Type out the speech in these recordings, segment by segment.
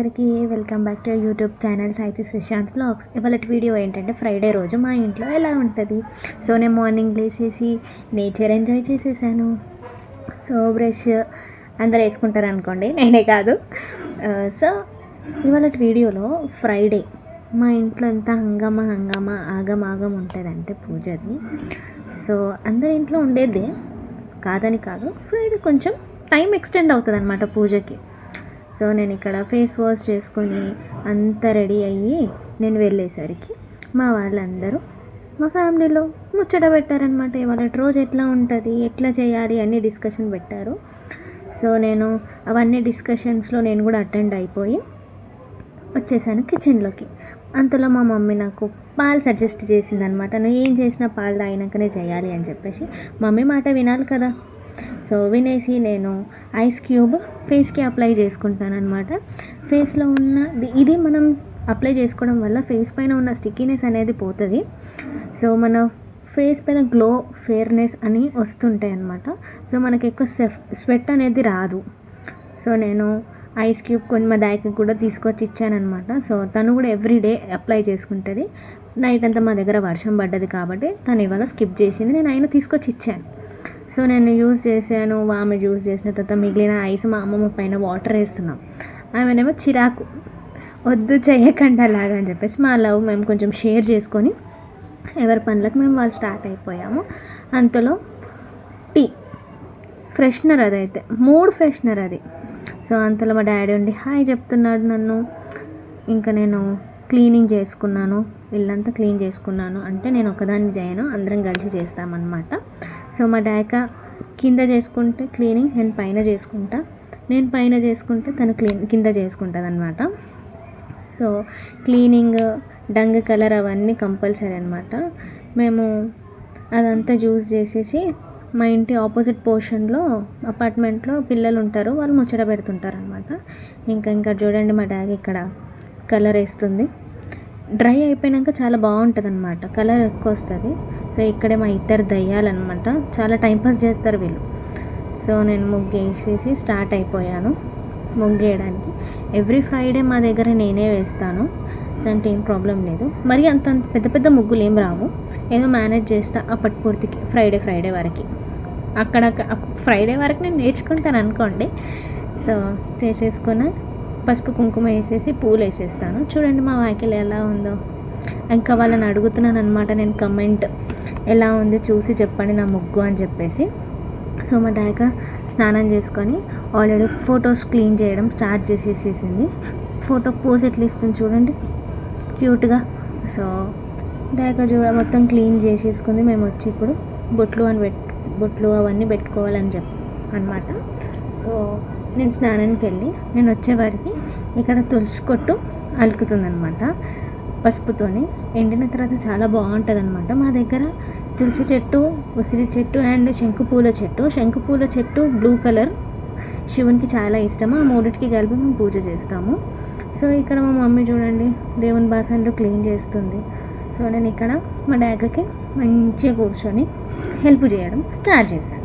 అందరికీ welcome back to YouTube channel సాయితి Sushant vlogs. ఇవాళ వీడియో ఏంటంటే ఫ్రైడే రోజు మా ఇంట్లో ఎలా ఉంటుంది. సో నేను మార్నింగ్ లేచేసి నేచర్ ఎంజాయ్ చేసేసాను. సో బ్రష్ అందరూ వేసుకుంటారు అనుకోండి, నేనే కాదు. సో ఇవాళ వీడియోలో ఫ్రైడే మా ఇంట్లో ఎంత హంగామా ఆగం ఉంటుందంటే పూజది. సో అందరి ఇంట్లో ఉండేదే కాదని కాదు, ఫ్రైడే కొంచెం టైం ఎక్స్టెండ్ అవుతుంది అన్నమాట పూజకి. సో నేను ఇక్కడ ఫేస్ వాష్ చేసుకొని అంతా రెడీ అయ్యి నేను వెళ్ళేసరికి మా వాళ్ళందరూ మా ఫ్యామిలీలో ముచ్చట పెట్టారనమాట. ఇవాళ రోజు ఎట్లా ఉంటుంది, ఎట్లా చేయాలి అన్నీ డిస్కషన్ పెట్టారు. సో నేను అవన్నీ డిస్కషన్స్లో నేను కూడా అటెండ్ అయిపోయి వచ్చేసాను కిచెన్లోకి. అంతలో మా మమ్మీ నాకు పాలు సజెస్ట్ చేసింది అనమాట. నువ్వు ఏం చేసినా పాలు తాగినాకనే చేయాలి అని చెప్పేసి. మమ్మీ మాట వినాలి కదా. సో వినేసి నేను ఐస్ క్యూబ్ ఫేస్కి అప్లై చేసుకుంటాను అనమాట. ఫేస్లో ఉన్న ఇది మనం అప్లై చేసుకోవడం వల్ల ఫేస్ పైన ఉన్న స్టిక్కీనెస్ అనేది పోతుంది. సో మన ఫేస్ పైన గ్లో, ఫేర్నెస్ అని వస్తుంటాయి అన్నమాట. సో మనకి ఎక్కువ స్వెట్ అనేది రాదు. సో నేను ఐస్ క్యూబ్ కొన్ని మా డాడీకి కూడా తీసుకొచ్చి ఇచ్చానమాట. సో తను కూడా ఎవ్రీడే అప్లై చేసుకుంటుంది. నైట్ అంతా మా దగ్గర వర్షం పడ్డది కాబట్టి తను ఇవాళ స్కిప్ చేసింది, నేను ఆయన తీసుకొచ్చి ఇచ్చాను. సో నేను యూజ్ చేశాను. ఆమె యూజ్ చేసిన తర్వాత మిగిలిన ఐస్ మా అమ్మమ్మ పైన వాటర్ వేస్తున్నాం. ఆమెనేమో చిరాకు, వద్దు చేయకండి అలాగా అని చెప్పేసి మా లవ్ మేము కొంచెం షేర్ చేసుకొని ఎవరి పనులకు మేము వాళ్ళు స్టార్ట్ అయిపోయాము. అంతలో టీ ఫ్రెషనర్ అదైతే మూడ్ ఫ్రెషనర్ అది. సో అంతలో మా డాడీ ఉండి హాయ్ చెప్తున్నాడు నన్ను. ఇంకా నేను క్లీనింగ్ చేసుకున్నాను, ఇల్లంతా క్లీన్ చేసుకున్నాను. అంటే నేను ఒకదాన్ని చేయను, అందరం కలిసి చేస్తామన్నమాట. సో మా డాక కింద చేసుకుంటే క్లీనింగ్ నేను పైన చేసుకుంటా, నేను పైన చేసుకుంటే తను కింద చేసుకుంటుంది అనమాట. సో క్లీనింగ్, డంగ్ కలర్ అవన్నీ కంపల్సరీ అనమాట. మేము అదంతా యూజ్ చేసేసి మా ఇంటి ఆపోజిట్ పోర్షన్లో అపార్ట్మెంట్లో పిల్లలు ఉంటారు, వాళ్ళు ముచ్చట పెడుతుంటారు అనమాట. ఇంకా చూడండి మా డాగ్ ఇక్కడ కలర్ వేస్తుంది. డ్రై అయిపోయాక చాలా బాగుంటుంది అనమాట, కలర్ ఎక్కువ వస్తుంది. సో ఇక్కడే మా ఇద్దరు దయ్యాలన్నమాట, చాలా టైంపాస్ చేస్తారు వీళ్ళు. సో నేను ముగ్గు వేసేసి స్టార్ట్ అయిపోయాను ముగ్గు వేయడానికి. ఎవ్రీ ఫ్రైడే మా దగ్గర నేనే వేస్తాను, దాంట్లో ఏం ప్రాబ్లం లేదు. మరి అంత పెద్ద ముగ్గులు ఏం రావు, ఏదో మేనేజ్ చేస్తా అప్పటి పూర్తికి ఫ్రైడే వరకు. అక్కడ ఫ్రైడే వరకు నేను నేర్చుకుంటాను అనుకోండి. సో చేసేసుకున్న పసుపు కుంకుమ వేసేసి పూలు వేసేస్తాను. చూడండి మా వాకిలి ఎలా ఉందో. ఇంకా వాళ్ళని అడుగుతున్నాను అనమాట నేను, కమెంట్ ఎలా ఉంది చూసి చెప్పండి నా ముగ్గు అని చెప్పేసి. సో మా డాక స్నానం చేసుకొని ఆల్రెడీ ఫొటోస్ క్లీన్ చేయడం స్టార్ట్ చేసేసేసింది. ఫోటో పోజ్ ఎట్లా ఇస్తుంది చూడండి క్యూట్గా. సో డాక మొత్తం క్లీన్ చేసేసుకుంది. మేము వచ్చి ఇప్పుడు బొట్లు అవన్నీ పెట్టుకోవాలని అనమాట. సో నేను స్నానానికి వెళ్ళి నేను వచ్చేవారికి ఇక్కడ తులసి కొట్టు అలుకుతుందనమాట పసుపుతోని. ఎండిన తర్వాత చాలా బాగుంటుంది అనమాట. మా దగ్గర తులసి చెట్టు, ఉసిరి చెట్టు అండ్ శంకుపూల చెట్టు బ్లూ కలర్ శివునికి చాలా ఇష్టము. ఆ మూడిటికి కలిపి మేము పూజ చేస్తాము. సో ఇక్కడ మా మమ్మీ చూడండి దేవుని బాసనలు క్లీన్ చేస్తుంది. సో నేను ఇక్కడ మా డాగకి మంచిగా కూర్చొని హెల్ప్ చేయడం స్టార్ట్ చేశాను.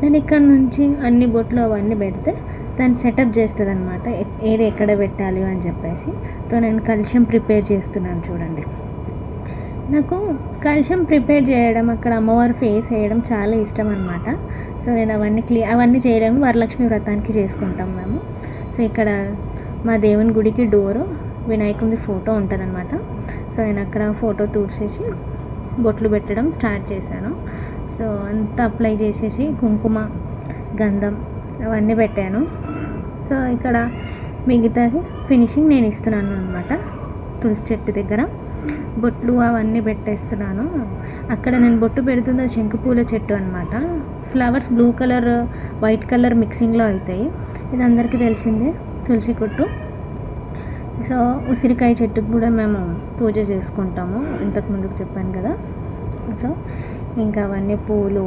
నేను ఇక్కడ నుంచి అన్ని బొట్లు అవన్నీ పెడితే దాన్ని సెటప్ చేస్తుంది అనమాట, ఏది ఎక్కడ పెట్టాలి అని చెప్పేసి. సో నేను కలశం ప్రిపేర్ చేస్తున్నాను చూడండి. నాకు కలశం ప్రిపేర్ చేయడం, అక్కడ అమ్మవారి ఫేస్ వేయడం చాలా ఇష్టం అనమాట. సో నేను అవన్నీ చేయలేము, వరలక్ష్మి వ్రతానికి చేసుకుంటాం మేము. సో ఇక్కడ మా దేవుని గుడికి డోరు వినాయకుడి ఫోటో ఉంటుంది అనమాట. సో నేను అక్కడ ఫోటో తూర్చేసి బొట్లు పెట్టడం స్టార్ట్ చేశాను. సో అంతా అప్లై చేసేసి కుంకుమ, గంధం అవన్నీ పెట్టాను. సో ఇక్కడ మిగతాది ఫినిషింగ్ నేను ఇస్తున్నాను అనమాట. తులసి చెట్టు దగ్గర బొట్లు అవన్నీ పెట్టేస్తున్నాను. అక్కడ నేను బొట్టు పెడుతుంది శంకుపూల చెట్టు అనమాట. Flowers blue colour, white colour మిక్సింగ్లో అవుతాయి. ఇది అందరికీ తెలిసిందే తులసి కొట్టు. సో ఉసిరికాయ చెట్టుకు కూడా మేము పూజ చేసుకుంటాము, ఇంతకుముందుకు చెప్పాను కదా. సో ఇంకా అవన్నీ పూలు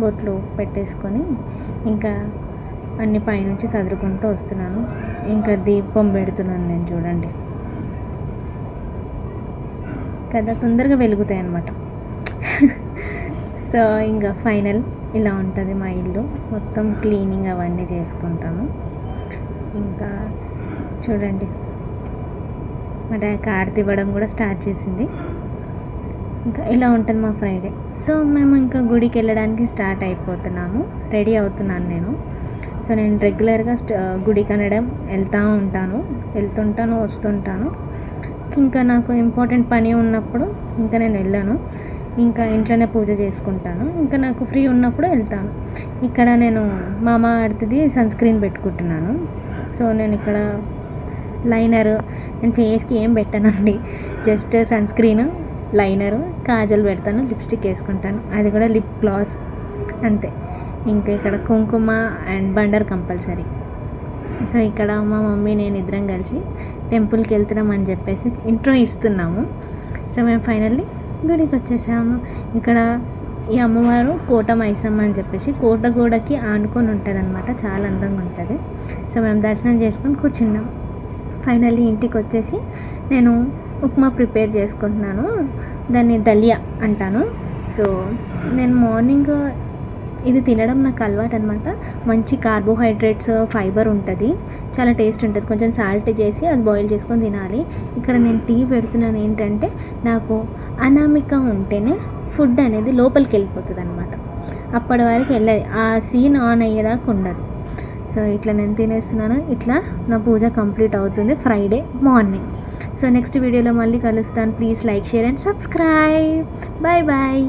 బొట్లు పెట్టేసుకొని ఇంకా అన్ని పైనుంచి చదువుకుంటూ వస్తున్నాను. ఇంకా దీపం పెడుతున్నాను నేను చూడండి కదా, తొందరగా వెలుగుతాయి అన్నమాట. సో ఇంకా ఫైనల్ ఇలా ఉంటుంది మా ఇల్లు. మొత్తం క్లీనింగ్ అవన్నీ చేసుకుంటాము. ఇంకా చూడండి మా హారతి ఇవ్వడం కూడా స్టార్ట్ చేసింది. ఇంకా ఇలా ఉంటుంది మా ఫ్రైడే. సో మేము ఇంకా గుడికి వెళ్ళడానికి స్టార్ట్ అయిపోతున్నాము, రెడీ అవుతున్నాను నేను. సో నేను రెగ్యులర్గా గుడికి అనడం వెళ్తుంటాను వస్తుంటాను. ఇంకా నాకు ఇంపార్టెంట్ పని ఉన్నప్పుడు ఇంకా నేను వెళ్ళాను, ఇంకా ఇంట్లోనే పూజ చేసుకుంటాను. ఇంకా నాకు ఫ్రీ ఉన్నప్పుడు వెళ్తాను. ఇక్కడ నేను మామ అర్త్ది సన్ స్క్రీన్ పెట్టుకుంటున్నాను. సో నేను ఇక్కడ లైనరు, నేను ఫేస్కి ఏం పెట్టానండి, just sunscreen, liner, kajal పెడతాను, లిప్స్టిక్ వేసుకుంటాను, అది కూడా లిప్ గ్లాస్ అంతే. ఇంకా ఇక్కడ కుంకుమ అండ్ బండర్ కంపల్సరీ. సో ఇక్కడ మా మమ్మీ నేను ఇద్దరం కలిసి టెంపుల్కి వెళ్తున్నాం అని చెప్పేసి ఇంట్రో ఇస్తున్నాము. సో మేము ఫైనల్లీ గుడికి వచ్చేసాము. ఇక్కడ ఈ అమ్మవారు కోట మైసమ్మ అని చెప్పేసి కోట గోడకి ఆనుకొని ఉంటుంది అనమాట, చాలా అందంగా ఉంటుంది. సో మేము దర్శనం చేసుకొని కూర్చున్నాం. ఫైనల్లీ ఇంటికి వచ్చేసి నేను ఉప్మా ప్రిపేర్ చేసుకుంటున్నాను, దాన్ని దలియా అంటాను. సో నేను మార్నింగ్ ఇది తినడం నాకు అలవాటు అనమాట. మంచి కార్బోహైడ్రేట్స్, ఫైబర్ ఉంటుంది, చాలా టేస్ట్ ఉంటుంది. కొంచెం సాల్ట్ చేసి అది బాయిల్ చేసుకొని తినాలి. ఇక్కడ నేను టీ పెడుతున్నాను ఏంటంటే, నాకు అనామిక ఉంటేనే ఫుడ్ అనేది లోపలికి వెళ్ళిపోతుంది అనమాట. అప్పటి వరకు వెళ్ళదు, ఆ సీన్ ఆన్ అయ్యేదాకా ఉండదు. సో ఇట్లా నేను తినేస్తున్నాను. ఇట్లా నా పూజ కంప్లీట్ అవుతుంది ఫ్రైడే మార్నింగ్. సో నెక్స్ట్ వీడియోలో మళ్ళీ కలుస్తాను. Please like, share and subscribe. Bye bye.